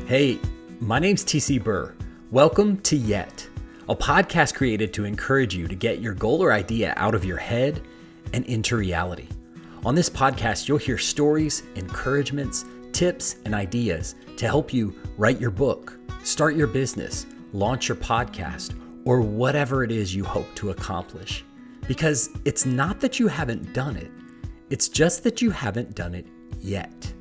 Hey, my name's TC Burr. Welcome to Yet, a podcast created to encourage you to get your goal or idea out of your head and into reality. On this podcast, you'll hear stories, encouragements, tips, and ideas to help you write your book, start your business, launch your podcast, or whatever it is you hope to accomplish. Because it's not that you haven't done it, it's just that you haven't done it yet.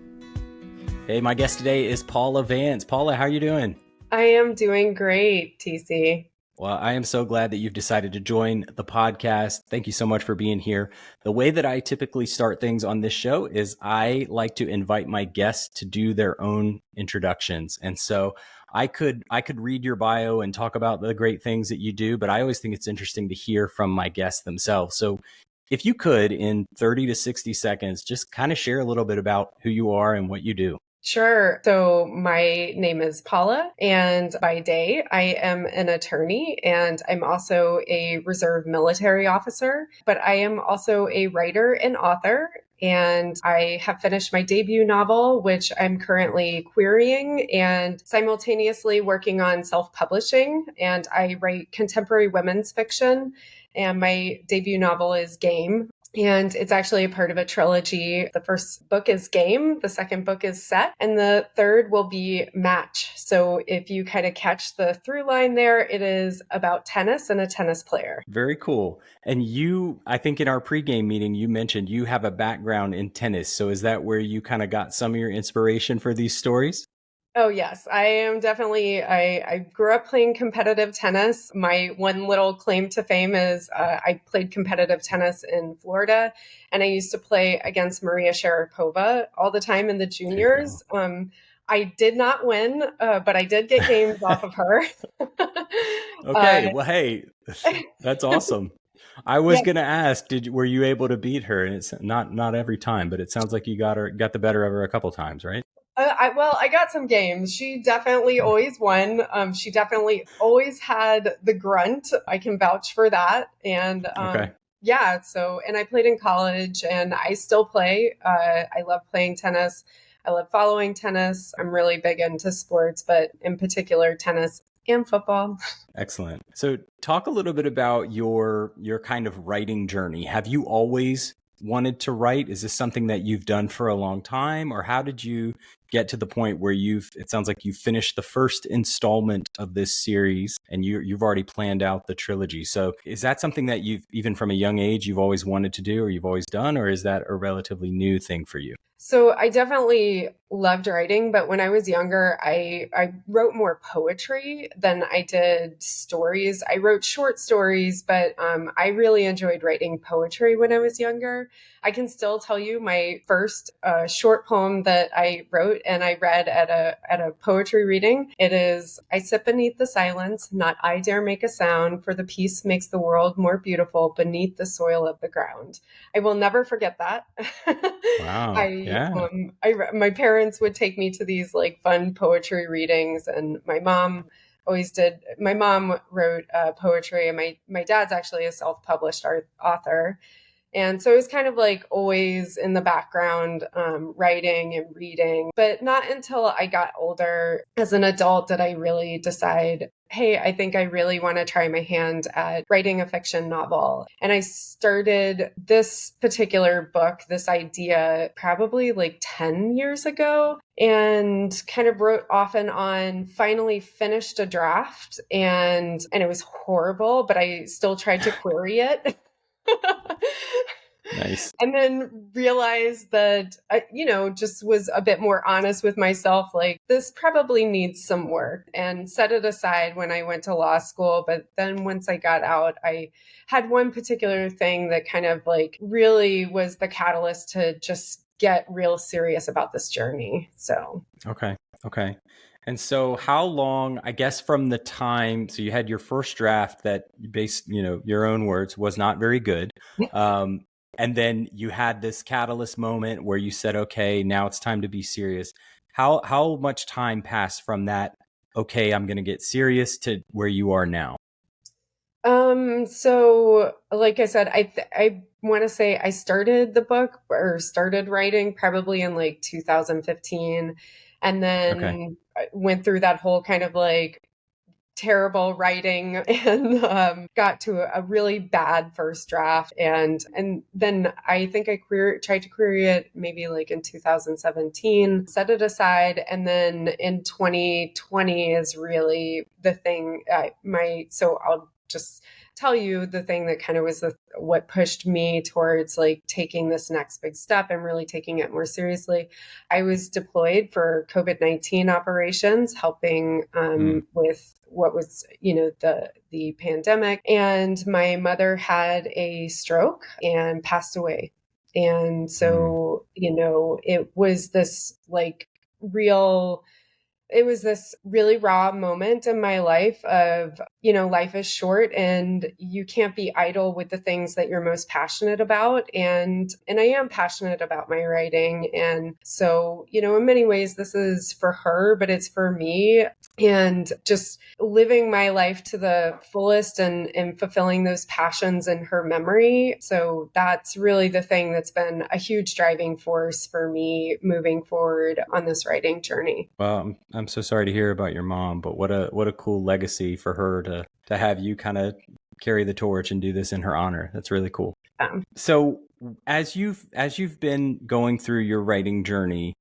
Hey, my guest today is Paula Vance. Paula, how are you doing? I am doing great, TC. Well, I am so glad that you've decided to join the podcast. Thank you so much for being here. The way that I typically start things on this show is I like to invite my guests to do their own introductions. And so I could read your bio and talk about the great things that you do, but I always think it's interesting to hear from my guests themselves. So if you could, in 30 to 60 seconds, just kind of share a little bit about who you are and what you do. Sure. So my name is Paula, and by day, I am an attorney, and I'm also a reserve military officer, but I am also a writer and author. And I have finished my debut novel, which I'm currently querying and simultaneously working on self-publishing. And I write contemporary women's fiction. And my debut novel is Game. And it's actually a part of a trilogy. The first book is Game, the second book is Set, and the third will be Match. So if you kind of catch the through line there, it is about tennis and a tennis player. Very cool. And you, I think in our pregame meeting, you mentioned you have a background in tennis. So is that where you kind of got some of your inspiration for these stories? Oh, yes. I am definitely, I grew up playing competitive tennis. My one little claim to fame is I played competitive tennis in Florida, and I used to play against Maria Sharapova all the time in the juniors. I did not win, but I did get games off of her. Okay. Well, hey, that's awesome. I was going to ask, were you able to beat her? And it's not every time, but it sounds like you got the better of her a couple times, right? I got some games. She definitely always won. She definitely always had the grunt. I can vouch for that. And yeah, and I played in college, and I still play. I love playing tennis. I love following tennis. I'm really big into sports, but in particular tennis and football. Excellent. So talk a little bit about your kind of writing journey. Have you always wanted to write? Is this something that you've done for a long time, or how did you get to the point where it sounds like you finished the first installment of this series and you've already planned out the trilogy? So is that something that you've, even from a young age, you've always wanted to do, or you've always done, or is that a relatively new thing for you? So I definitely loved writing, but when I was younger, I wrote more poetry than I did stories. I wrote short stories, but I really enjoyed writing poetry when I was younger. I can still tell you my first short poem that I wrote and I read at a poetry reading. It is, "I sit beneath the silence, not I dare make a sound, for the peace makes the world more beautiful beneath the soil of the ground." I will never forget that. Wow. Yeah. My parents would take me to these like fun poetry readings, and my mom always did. My mom wrote poetry, and my dad's actually a self-published author. And so it was kind of like always in the background, writing and reading. But not until I got older as an adult did I really decide, hey, I think I really want to try my hand at writing a fiction novel. And I started this particular book, this idea, probably like 10 years ago, and kind of wrote off and on, finally finished a draft, and it was horrible, but I still tried to query it. Nice. And then realized that, just was a bit more honest with myself, like this probably needs some work, and set it aside when I went to law school. But then once I got out, I had one particular thing that kind of like really was the catalyst to just get real serious about this journey. So. Okay. And so how long, I guess, from the time, so you had your first draft that based, your own words, was not very good. And then you had this catalyst moment where you said, okay, now it's time to be serious. How much time passed from that, okay, I'm going to get serious, to where you are now? So like I said, I want to say I started the book or started writing probably in like 2015. and Okay. then I went through that whole kind of like terrible writing and got to a really bad first draft, and then I think I tried to query it maybe like in 2017, set it aside, and then in 2020 is really the thing. So I'll just tell you the thing that kind of was what pushed me towards like taking this next big step and really taking it more seriously. I was deployed for COVID-19 operations, helping with what was, the pandemic. And my mother had a stroke and passed away. And Mm. so, it was this like real it was this really raw moment in my life of, life is short and you can't be idle with the things that you're most passionate about. And I am passionate about my writing. And so, in many ways, this is for her, but it's for me. And just living my life to the fullest and fulfilling those passions in her memory. So that's really the thing that's been a huge driving force for me moving forward on this writing journey. Well, I'm so sorry to hear about your mom, but what a cool legacy for her to have you kind of carry the torch and do this in her honor. That's really cool. So as you've been going through your writing journey,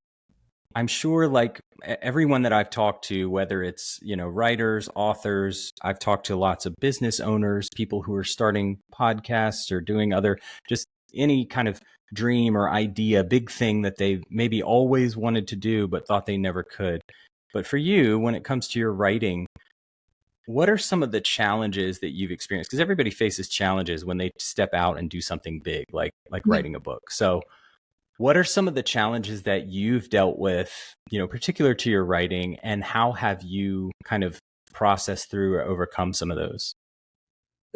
I'm sure like everyone that I've talked to, whether it's, writers, authors, I've talked to lots of business owners, people who are starting podcasts or doing other, just any kind of dream or idea, big thing that they maybe always wanted to do, but thought they never could. But for you, when it comes to your writing, what are some of the challenges that you've experienced? Because everybody faces challenges when they step out and do something big, like writing a book. So what are some of the challenges that you've dealt with, particular to your writing, and how have you kind of processed through or overcome some of those?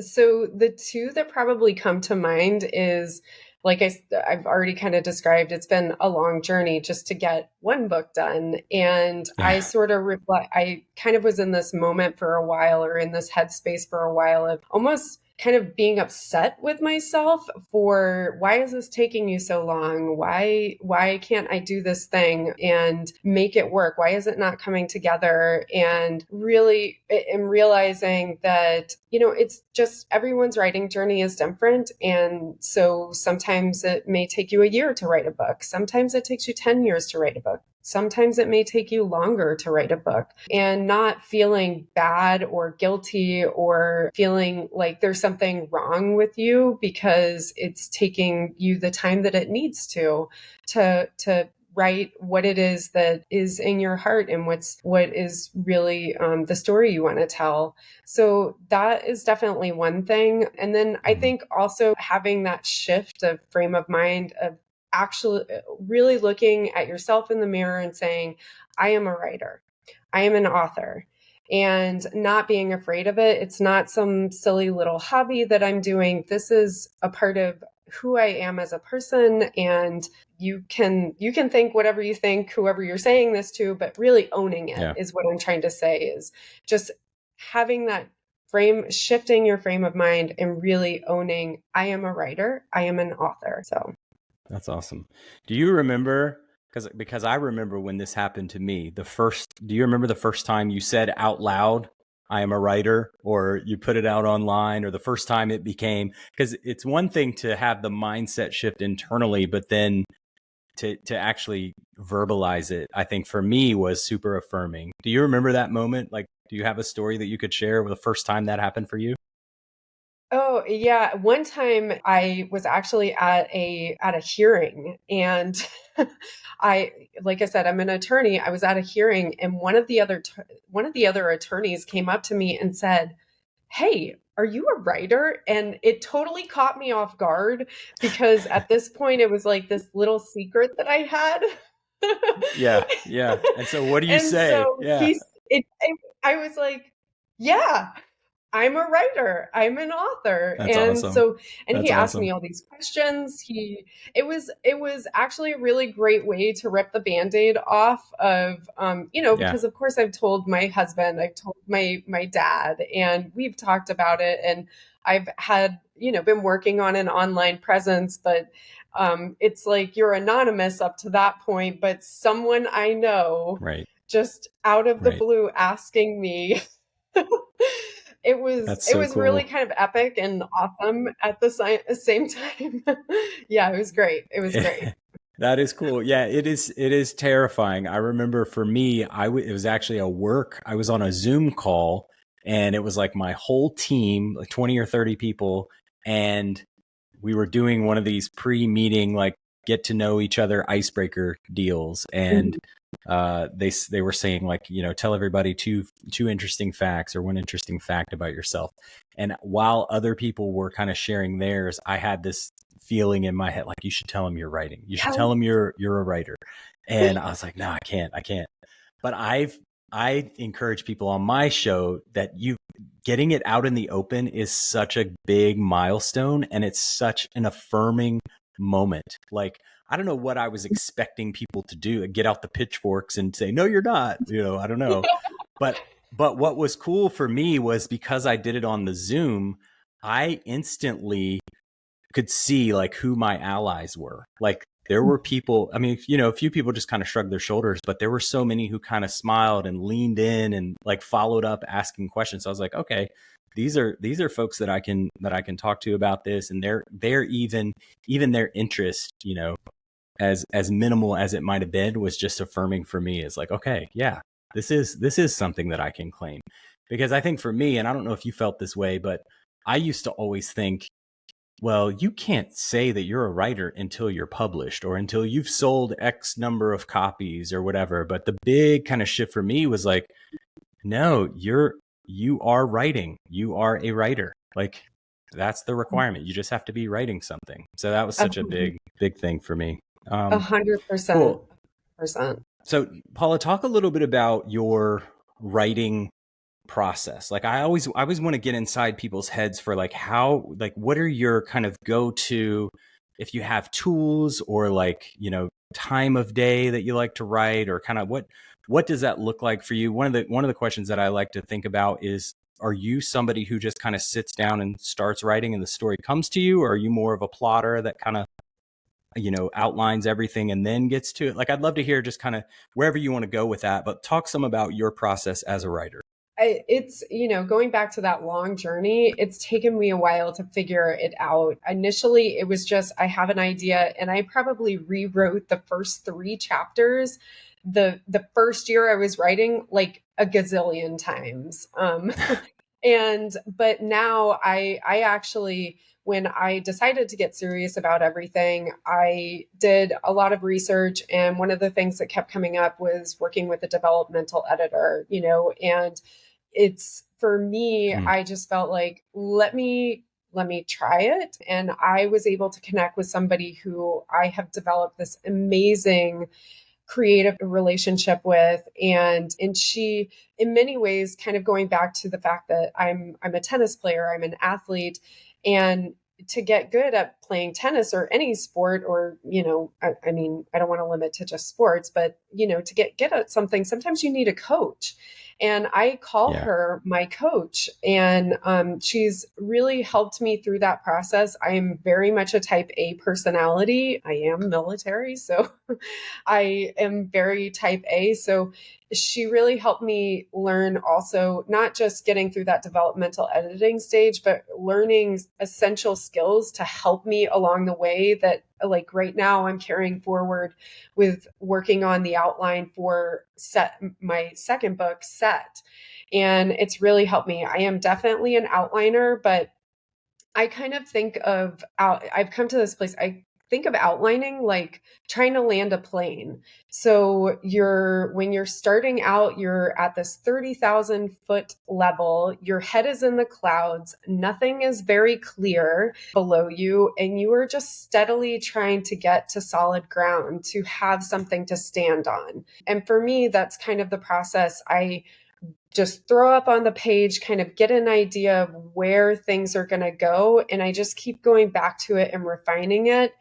So the two that probably come to mind is, like I've already kind of described, it's been a long journey just to get one book done. And I Yeah. sort of reflect, I kind of was in this moment for a while, or in this headspace for a while, of almost kind of being upset with myself for, why is this taking you so long? Why can't I do this thing and make it work? Why is it not coming together? And really am realizing that, it's just everyone's writing journey is different. And so sometimes it may take you a year to write a book. Sometimes it takes you 10 years to write a book. Sometimes it may take you longer to write a book, and not feeling bad or guilty or feeling like there's something wrong with you because it's taking you the time that it needs to write what it is that is in your heart and what is really the story you want to tell. So that is definitely one thing. And then I Mhm. think also having that shift of frame of mind of actually really looking at yourself in the mirror and saying, I am a writer, I am an author, and not being afraid of it. It's not some silly little hobby that I'm doing. This is a part of who I am as a person. And you can think whatever you think, whoever you're saying this to, but really owning it Yeah, is what I'm trying to say, is just having that shifting your frame of mind and really owning, I am a writer, I am an author. So that's awesome. Do you remember, because I remember when this happened to me, do you remember the first time you said out loud, I am a writer, or you put it out online, or the first time it became, because it's one thing to have the mindset shift internally, but then to actually verbalize it, I think for me was super affirming. Do you remember that moment? Like, do you have a story that you could share with the first time that happened for you? oh, yeah. One time I was actually at a hearing, and like I said, I'm an attorney. I was at a hearing, and one of the other attorneys came up to me and said, "Hey, are you a writer?" And it totally caught me off guard, because at this point it was like this little secret that I had. Yeah, yeah. And so what do you And say? so Yeah. I was like, "Yeah." I'm a writer. I'm an author. That's And awesome. so, and he That's asked awesome. me all these questions. It was actually a really great way to rip the Band-Aid off of, Yeah. because of course I've told my husband, I've told my dad, and we've talked about it. And I've had, been working on an online presence, but it's like you're anonymous up to that point, but someone I know Right. just out of the Right. blue asking me it was That's it so was really cool. kind of epic and awesome at the same time. Yeah, it was great. It was great. That is cool. Yeah, it is. It is terrifying. I remember for me, it was actually a work. I was on a Zoom call, and it was like my whole team, like 20 or 30 people, and we were doing one of these pre-meeting, like, get to know each other icebreaker deals, and Mhm. they were saying, like, tell everybody two interesting facts or one interesting fact about yourself. And while other people were kind of sharing theirs, I had this feeling in my head, like, you should tell them you're writing. You should tell Tell them you're a writer. And I was like, no, I can't. But I encourage people on my show that getting it out in the open is such a big milestone, and it's such an affirming moment. Like, I don't know what I was expecting people to do, get out the pitchforks and say, no, you're not, I don't know. But what was cool for me was, because I did it on the Zoom, I instantly could see, like, who my allies were. Like, there were people, I mean, a few people just kind of shrugged their shoulders, but there were so many who kind of smiled and leaned in and, like, followed up asking questions. So I was like, okay, these are folks that I can talk to about this. And they're even their interest, as minimal as it might have been, was just affirming for me. It's like, okay, yeah, this is something that I can claim. Because I think for me, and I don't know if you felt this way, but I used to always think, well, you can't say that you're a writer until you're published or until you've sold X number of copies or whatever. But the big kind of shift for me was like, no, you are writing. You are a writer. Like, that's the requirement. You just have to be writing something. So that was a such a big thing for me. a hundred percent Cool. percent. So, Paula, talk a little bit about your writing process. Like, I always want to get inside people's heads for, like, how, like, what are your kind of go-to, if you have tools, or, like, time of day that you like to write, or kind of what does that look like for you? One of the questions that I like to think about is, are you somebody who just kind of sits down and starts writing and the story comes to you, or are you more of a plotter that kind of, outlines everything and then gets to it? Like, I'd love to hear just kind of wherever you want to go with that, but talk some about your process as a writer. It's, going back to that long journey, it's taken me a while to figure it out. Initially, it was just, I have an idea, and I probably rewrote the first three chapters the first year I was writing, like a gazillion times. But now I actually, when I decided to get serious about everything, I did a lot of research. And one of the things that kept coming up was working with a developmental editor, and it's, for me, Hmm. I just felt like, let me try it. And I was able to connect with somebody who I have developed this amazing creative relationship with. And she, in many ways, kind of going back to the fact that I'm a tennis player, I'm an athlete, and to get good at playing tennis or any sport, or, I mean, I don't want to limit to just sports, but, to get good at something, sometimes you need a coach. And I call Yeah. her my coach, and she's really helped me through that process. I am very much a type A personality. I am military, so I am very type A. So she really helped me learn, also not just getting through that developmental editing stage, but learning essential skills to help me along the way, that, like, right now I'm carrying forward with working on the outline for my second book, Set. And it's really helped me. I am definitely an outliner, but I kind of think of I've come to this place. I think of outlining like trying to land a plane. So when you're starting out, you're at this 30,000-foot level. Your head is in the clouds. Nothing is very clear below you. And you are just steadily trying to get to solid ground, to have something to stand on. And for me, that's kind of the process. I just throw up on the page, kind of get an idea of where things are going to go. And I just keep going back to it and refining it.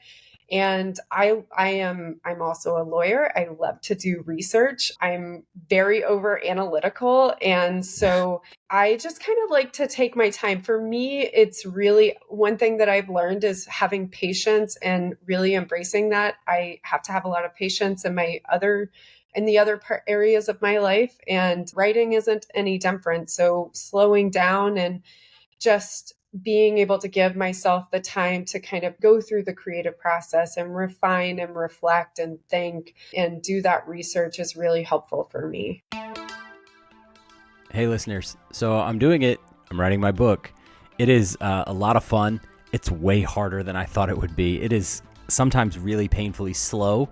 And I'm also a lawyer. I love to do research. I'm very over analytical. And so I just kind of like to take my time. For me, it's really one thing that I've learned is having patience and really embracing that. I have to have a lot of patience in the other areas of my life, and writing isn't any different. So slowing down and just being able to give myself the time to kind of go through the creative process and refine and reflect and think and do that research is really helpful for me. Hey, listeners. So I'm doing it. I'm writing my book. It is a lot of fun. It's way harder than I thought it would be. It is sometimes really painfully slow,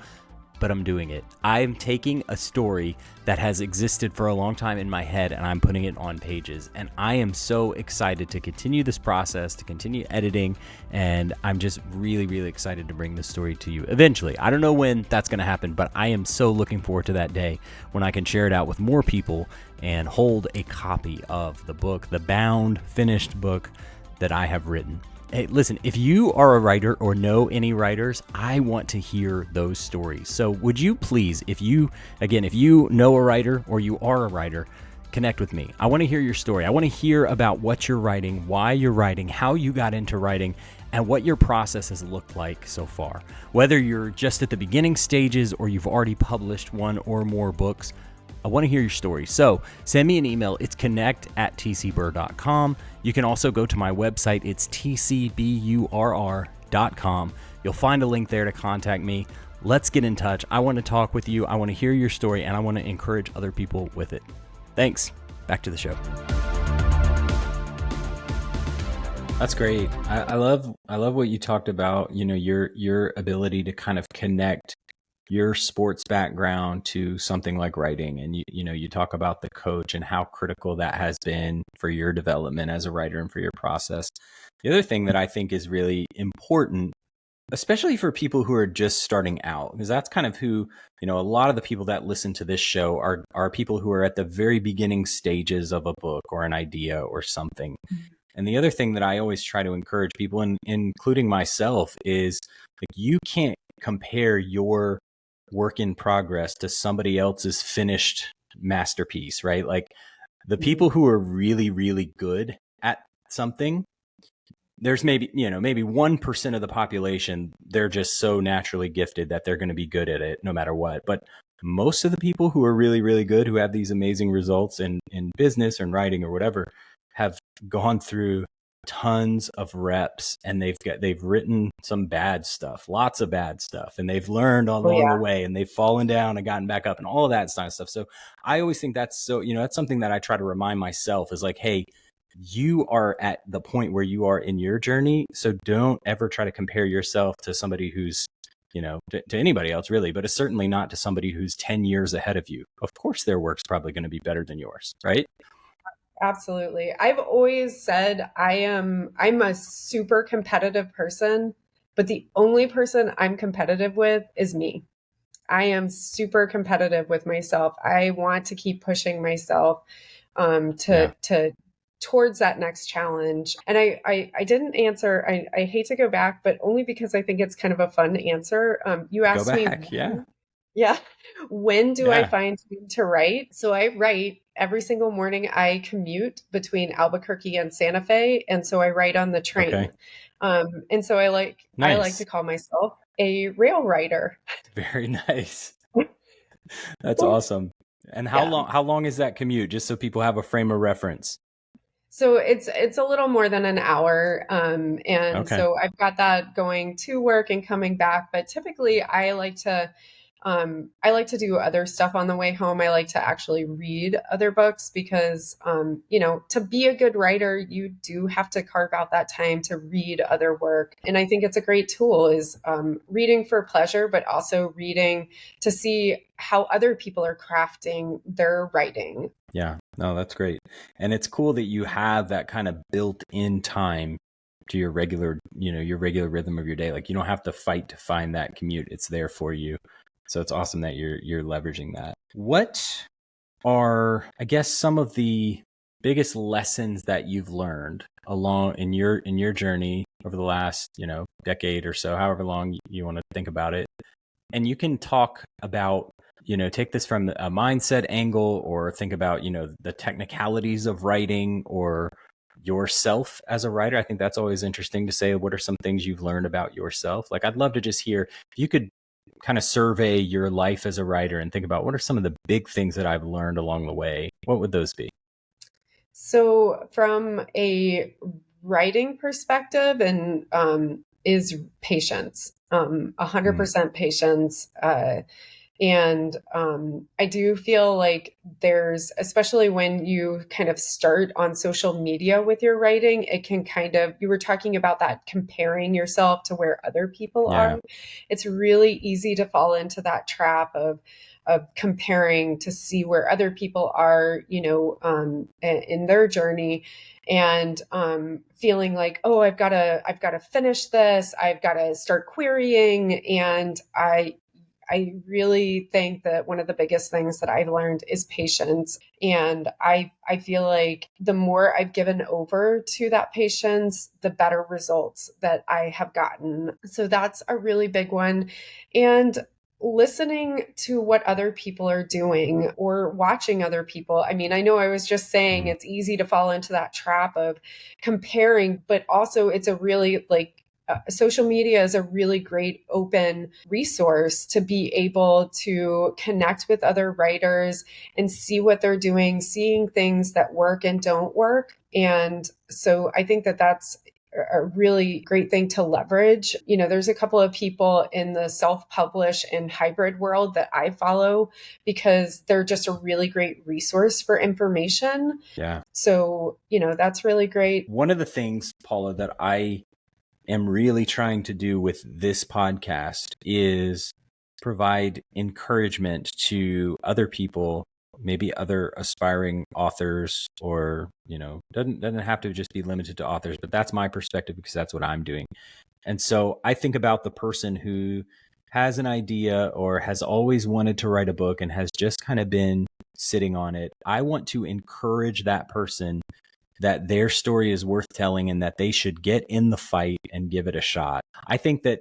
but I'm doing it. I'm taking a story that has existed for a long time in my head and I'm putting it on pages. And I am so excited to continue this process, to continue editing. And I'm just really, really excited to bring this story to you eventually. I don't know when that's going to happen, but I am so looking forward to that day when I can share it out with more people and hold a copy of the book, the bound, finished book that I have written. Hey, listen, if you are a writer or know any writers, I want to hear those stories. So would you please, if you know a writer or you are a writer, connect with me. I want to hear your story. I want to hear about what you're writing, why you're writing, how you got into writing, and what your process has looked like so far. Whether you're just at the beginning stages or you've already published one or more books, I want to hear your story. So send me an email. It's connect@tcburr.com. You can also go to my website. It's tcburr.com. You'll find a link there to contact me. Let's get in touch. I want to talk with you. I want to hear your story, and I want to encourage other people with it. Thanks. Back to the show. That's great. I love what you talked about, your ability to kind of connect your sports background to something like writing. And you talk about the coach and how critical that has been for your development as a writer and for your process. The other thing that I think is really important, especially for people who are just starting out, because that's kind of who, a lot of the people that listen to this show are people who are at the very beginning stages of a book or an idea or something. And the other thing that I always try to encourage people, including myself, is like, you can't compare your work in progress to somebody else's finished masterpiece, right? Like the people who are really, really good at something, there's maybe 1% of the population, they're just so naturally gifted that they're going to be good at it no matter what. But most of the people who are really, really good, who have these amazing results in business or in writing or whatever, have gone through tons of reps, and they've written some bad stuff, lots of bad stuff, and they've learned along the way, and they've fallen down and gotten back up and all of that kind of stuff. So I always think that's that's something that I try to remind myself is like, hey, you are at the point where you are in your journey. So don't ever try to compare yourself to somebody who's, to anybody else really, but it's certainly not to somebody who's 10 years ahead of you. Of course, their work's probably going to be better than yours, right? Absolutely. I've always said I'm a super competitive person, but the only person I'm competitive with is me. I am super competitive with myself. I want to keep pushing myself to towards that next challenge. And I didn't answer. I hate to go back, but only because I think it's kind of a fun answer. You asked me. Yeah. When do I find time to write? So I write every single morning. I commute between Albuquerque and Santa Fe. And so I write on the train. Okay. And so I like to call myself a rail writer. Very nice. That's awesome. And how long is that commute? Just so people have a frame of reference. So it's a little more than an hour. So I've got that going to work and coming back. But typically I like to do other stuff on the way home. I like to actually read other books because, to be a good writer, you do have to carve out that time to read other work. And I think it's a great tool is reading for pleasure, but also reading to see how other people are crafting their writing. Yeah, no, that's great. And it's cool that you have that kind of built-in time to your regular rhythm of your day. Like you don't have to fight to find that commute. It's there for you. So it's awesome that you're leveraging that. What are, I guess, some of the biggest lessons that you've learned along in your journey over the last, decade or so, however long you want to think about it? And you can talk about, take this from a mindset angle, or think about, the technicalities of writing or yourself as a writer. I think that's always interesting to say. What are some things you've learned about yourself? Like, I'd love to just hear if you could kind of survey your life as a writer and think about what are some of the big things that I've learned along the way. What would those be? So from a writing perspective, and is patience, 100% patience. And I do feel like there's, especially when you kind of start on social media with your writing, it can kind of, you were talking about that comparing yourself to where other people Yeah. are. It's really easy to fall into that trap of comparing to see where other people are, in their journey, and feeling like, oh, I've got to finish this. I've got to start querying. And I really think that one of the biggest things that I've learned is patience. And I feel like the more I've given over to that patience, the better results that I have gotten. So that's a really big one. And listening to what other people are doing or watching other people. I mean, I know I was just saying it's easy to fall into that trap of comparing, but also it's a really social media is a really great open resource to be able to connect with other writers and see what they're doing, seeing things that work and don't work. And so I think that that's a really great thing to leverage. There's a couple of people in the self-publish and hybrid world that I follow because they're just a really great resource for information. Yeah. So, that's really great. One of the things, Paula, that I am really trying to do with this podcast is provide encouragement to other people, maybe other aspiring authors, or, doesn't have to just be limited to authors, but that's my perspective because that's what I'm doing. And so I think about the person who has an idea or has always wanted to write a book and has just kind of been sitting on it. I want to encourage that person that their story is worth telling and that they should get in the fight and give it a shot. I think that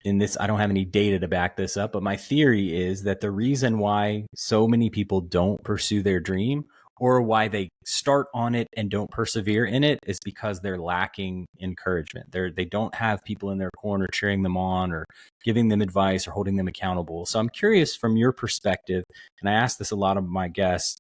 in this, I don't have any data to back this up, but my theory is that the reason why so many people don't pursue their dream, or why they start on it and don't persevere in it, is because they're lacking encouragement. They don't have people in their corner cheering them on or giving them advice or holding them accountable. So I'm curious from your perspective, and I ask this a lot of my guests,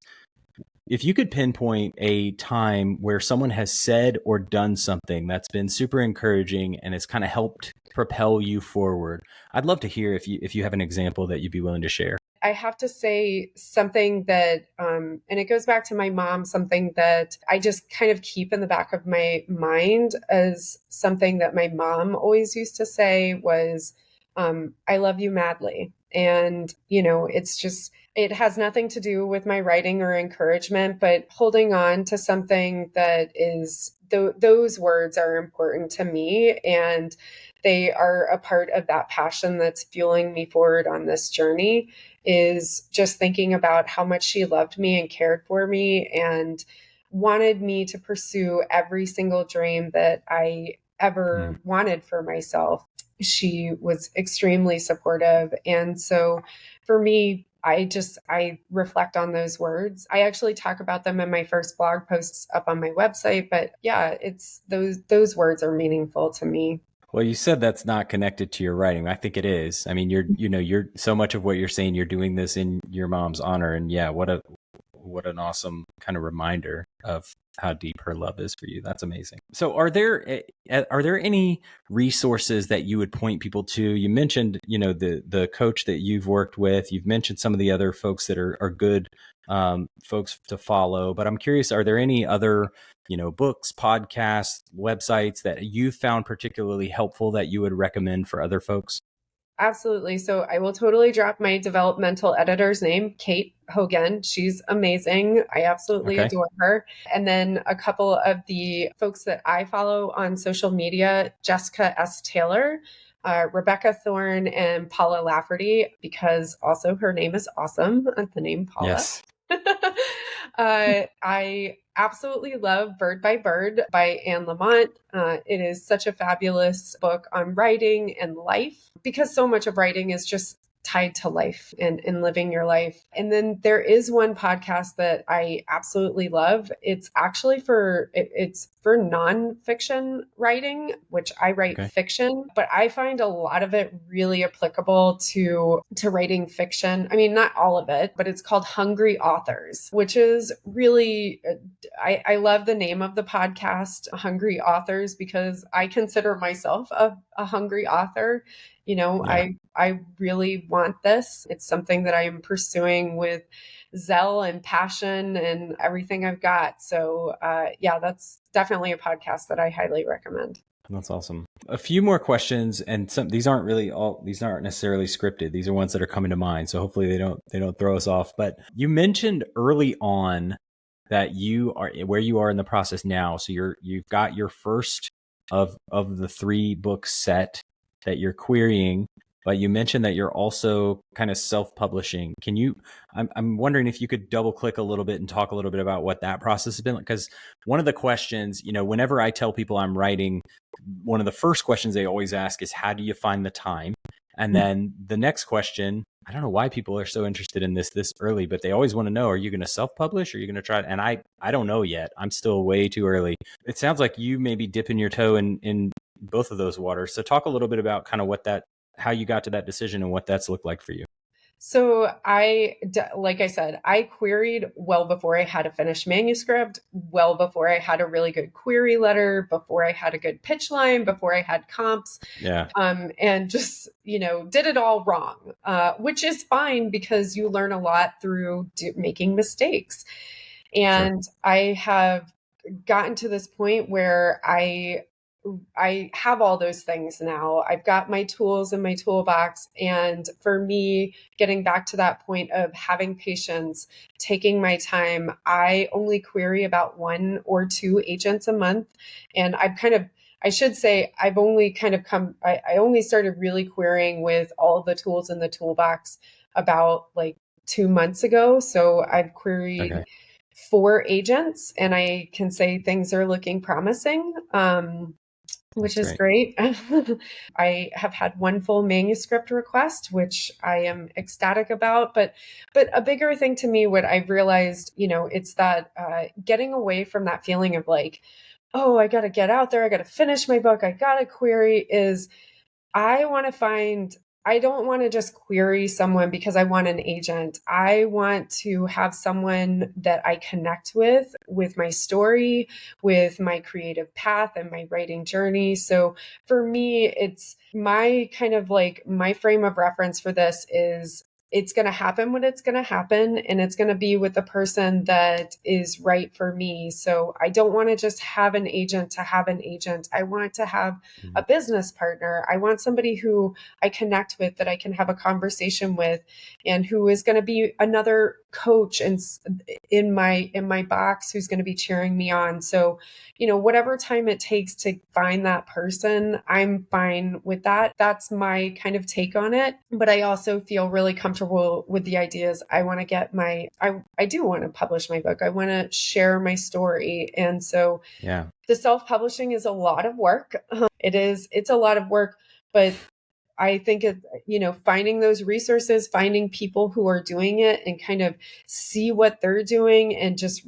if you could pinpoint a time where someone has said or done something that's been super encouraging and it's kind of helped propel you forward, I'd love to hear if you have an example that you'd be willing to share. I have to say something that, and it goes back to my mom, something that I just kind of keep in the back of my mind as something that my mom always used to say was, I love you madly. And, it's just, it has nothing to do with my writing or encouragement, but holding on to something that is, those words are important to me. And they are a part of that passion that's fueling me forward on this journey, is just thinking about how much she loved me and cared for me and wanted me to pursue every single dream that I ever wanted for myself. She was extremely supportive. And so for me, I reflect on those words. I actually talk about them in my first blog posts up on my website, but yeah, it's those words are meaningful to me. Well, you said that's not connected to your writing. I think it is. I mean, you're so much of what you're saying, you're doing this in your mom's honor. And yeah, what an awesome kind of reminder of how deep her love is for you. That's amazing. So are there any resources that you would point people to? You mentioned, the coach that you've worked with. You've mentioned some of the other folks that are good folks to follow, but I'm curious, are there any other, books, podcasts, websites that you found particularly helpful that you would recommend for other folks? Absolutely. So I will totally drop my developmental editor's name, Kate Hogan. She's amazing. I absolutely Okay. adore her. And then a couple of the folks that I follow on social media, Jessica S. Taylor, Rebecca Thorne, and Paula Lafferty, because also her name is awesome, the name Paula. Yes. I absolutely love Bird by Bird by Anne Lamott. It is such a fabulous book on writing and life, because so much of writing is just tied to life and living your life. And then there is one podcast that I absolutely love. It's actually it's for nonfiction writing, which I write Okay. fiction, but I find a lot of it really applicable to writing fiction. I mean, not all of it, but it's called Hungry Authors, which is really, I love the name of the podcast, Hungry Authors, because I consider myself a hungry author. You know, Yeah. I really want this. It's something that I am pursuing with zeal and passion and everything I've got. So, yeah, that's definitely a podcast that I highly recommend. That's awesome. A few more questions, and these aren't necessarily scripted. These are ones that are coming to mind. So hopefully they don't throw us off. But you mentioned early on that you are where you are in the process now. So you've got your first of the 3-book set that you're querying, but you mentioned that you're also kind of self-publishing. I'm wondering if you could double click a little bit and talk a little bit about what that process has been like. Because one of the questions, whenever I tell people I'm writing, one of the first questions they always ask is, how do you find the time? And then the next question, I don't know why people are so interested in this early, but they always want to know, are you going to self-publish? Or are you going to try it? And I don't know yet. I'm still way too early. It sounds like you may be dipping your toe in both of those waters. So talk a little bit about kind of how you got to that decision and what that's looked like for you. So like I said, I queried well before I had a finished manuscript, well before I had a really good query letter, before I had a good pitch line, before I had comps. Yeah. And just, did it all wrong, which is fine because you learn a lot through making mistakes. And sure. I have gotten to this point where I have all those things now. I've got my tools in my toolbox. And for me, getting back to that point of having patience, taking my time, I only query about 1 or 2 agents a month. And I should say, I've only I only started really querying with all of the tools in the toolbox about like 2 months ago. So I've queried 4 agents, and I can say things are looking promising. Which is great. I have had 1 full manuscript request, which I am ecstatic about. But a bigger thing to me, what I've realized, it's that getting away from that feeling of like, oh, I got to get out there, I got to finish my book, I got to query, is I don't want to just query someone because I want an agent. I want to have someone that I connect with my story, with my creative path and my writing journey. So for me, it's my kind of like my frame of reference for this is it's going to happen when it's going to happen, and it's going to be with the person that is right for me. So I don't want to just have an agent to have an agent. I want to have a business partner. I want somebody who I connect with, that I can have a conversation with, and who is going to be another coach and in my box, who's going to be cheering me on. So, whatever time it takes to find that person, I'm fine with that. That's my kind of take on it. But I also feel really comfortable with the ideas. I want to get I do want to publish my book. I want to share my story. And so the self-publishing is a lot of work. It's a lot of work, but I think finding those resources, finding people who are doing it and kind of see what they're doing and just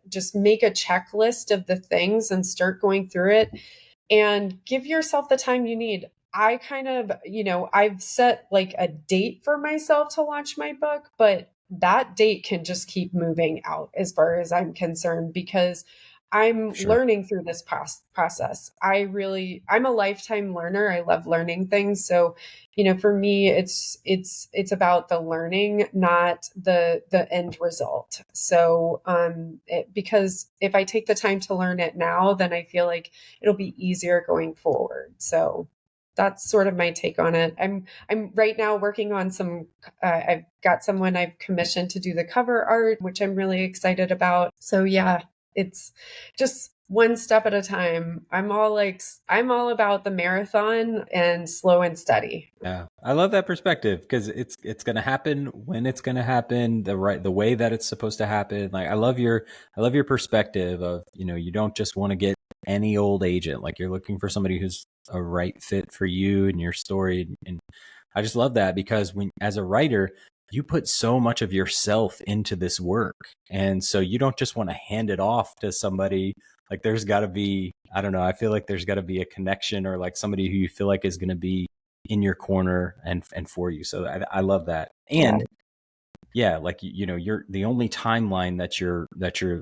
just make a checklist of the things and start going through it and give yourself the time you need. I kind of, I've set like a date for myself to launch my book, but that date can just keep moving out as far as I'm concerned, because I'm learning through this process. I'm a lifetime learner. I love learning things. So, for me, it's about the learning, not the end result. So, because if I take the time to learn it now, then I feel like it'll be easier going forward. So that's sort of my take on it. I'm right now working on I've got someone I've commissioned to do the cover art, which I'm really excited about. So yeah, it's just one step at a time. I'm all about the marathon and slow and steady. Yeah. I love that perspective because it's going to happen when it's going to happen, the way that it's supposed to happen. Like I love your perspective of, you don't just want to get any old agent. Like you're looking for somebody who's a right fit for you and your story. And I just love that because as a writer, you put so much of yourself into this work. And so you don't just want to hand it off to somebody. Like there's got to be, I don't know, I feel like there's got to be a connection or like somebody who you feel like is going to be in your corner and for you. So I love that. And yeah, like, you're the only timeline that you're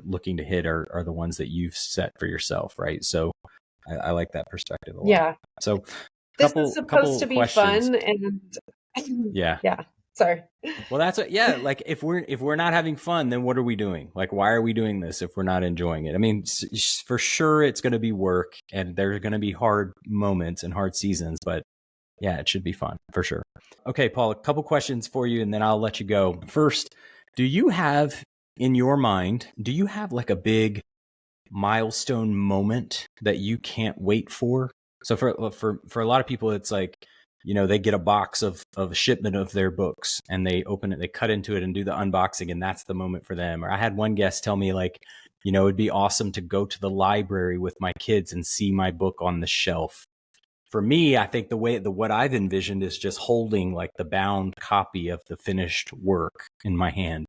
looking to hit are the ones that you've set for yourself. Right. So I like that perspective a lot. Yeah. So this is supposed to be questions. Fun and yeah. Sorry. Well, that's what, yeah. Like if we're not having fun, then what are we doing? Like, why are we doing this if we're not enjoying it? I mean, for sure it's going to be work and there's going to be hard moments and hard seasons, but yeah, it should be fun for sure. Okay, Paul, a couple questions for you and then I'll let you go. First, do you have in your mind, like a big milestone moment that you can't wait for? So for a lot of people, it's like, they get a box of a shipment of their books and they open it, they cut into it and do the unboxing. And that's the moment for them. Or I had one guest tell me like, it'd be awesome to go to the library with my kids and see my book on the shelf. For me, I think what I've envisioned is just holding like the bound copy of the finished work in my hand.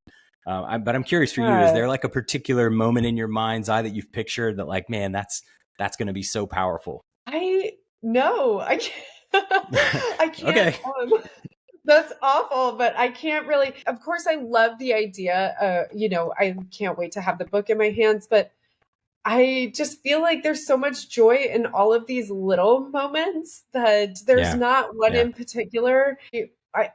But I'm curious for you, is there like a particular moment in your mind's eye that you've pictured that like, man, that's going to be so powerful? No, I can't. I can't. Okay. That's awful, but I can't really. Of course, I love the idea. I can't wait to have the book in my hands, but I just feel like there's so much joy in all of these little moments that there's not one in particular.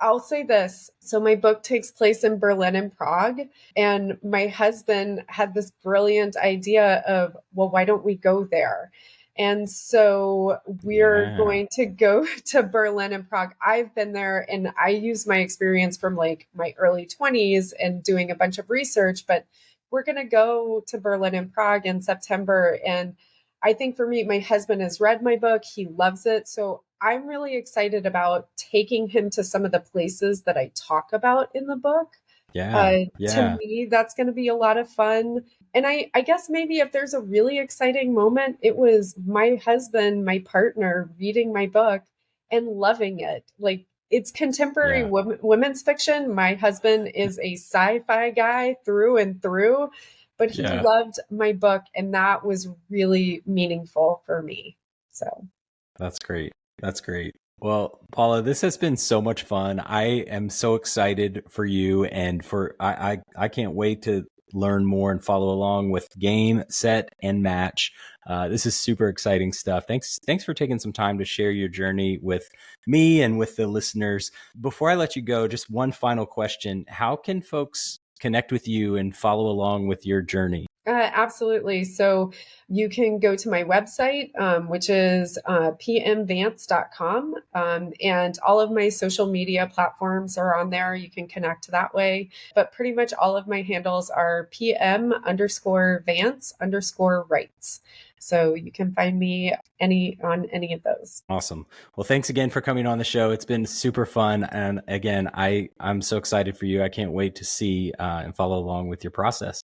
I'll say this. So my book takes place in Berlin and Prague, and my husband had this brilliant idea of, well, why don't we go there? And so we're going to go to Berlin and Prague. I've been there and I use my experience from like my early 20s and doing a bunch of research, but we're going to go to Berlin and Prague in September. And I think for me, my husband has read my book. He loves it. So I'm really excited about taking him to some of the places that I talk about in the book. To me, that's going to be a lot of fun. And I guess maybe if there's a really exciting moment, it was my husband, my partner, reading my book and loving it. Like it's contemporary women's fiction. My husband is a sci-fi guy through and through, but he loved my book. And that was really meaningful for me. So that's great. That's great. Well, Paula, this has been so much fun. I am so excited for you and I can't wait to learn more and follow along with Game, Set, and Match. This is super exciting stuff. Thanks for taking some time to share your journey with me and with the listeners. Before I let you go, just one final question. How can folks connect with you and follow along with your journey? Absolutely. So you can go to my website, which is pmvance.com. And all of my social media platforms are on there. You can connect that way. But pretty much all of my handles are PM_Vance_rights. So you can find me on any of those. Awesome. Well, thanks again for coming on the show. It's been super fun. And again, I'm so excited for you. I can't wait to see and follow along with your process.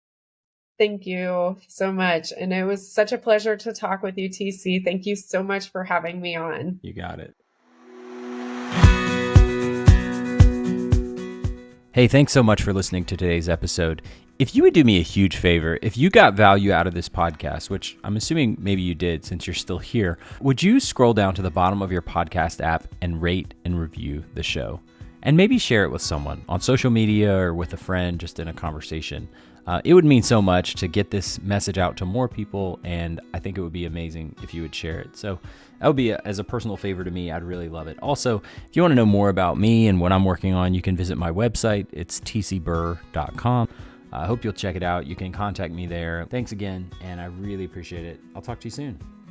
Thank you so much. And it was such a pleasure to talk with you, TC. Thank you so much for having me on. You got it. Hey, thanks so much for listening to today's episode. If you would do me a huge favor, if you got value out of this podcast, which I'm assuming maybe you did since you're still here, would you scroll down to the bottom of your podcast app and rate and review the show? And maybe share it with someone on social media or with a friend, just in a conversation. It would mean so much to get this message out to more people, and I think it would be amazing if you would share it. So that would be, as a personal favor to me, I'd really love it. Also, if you want to know more about me and what I'm working on, you can visit my website. It's tcburr.com. I hope you'll check it out. You can contact me there. Thanks again, and I really appreciate it. I'll talk to you soon.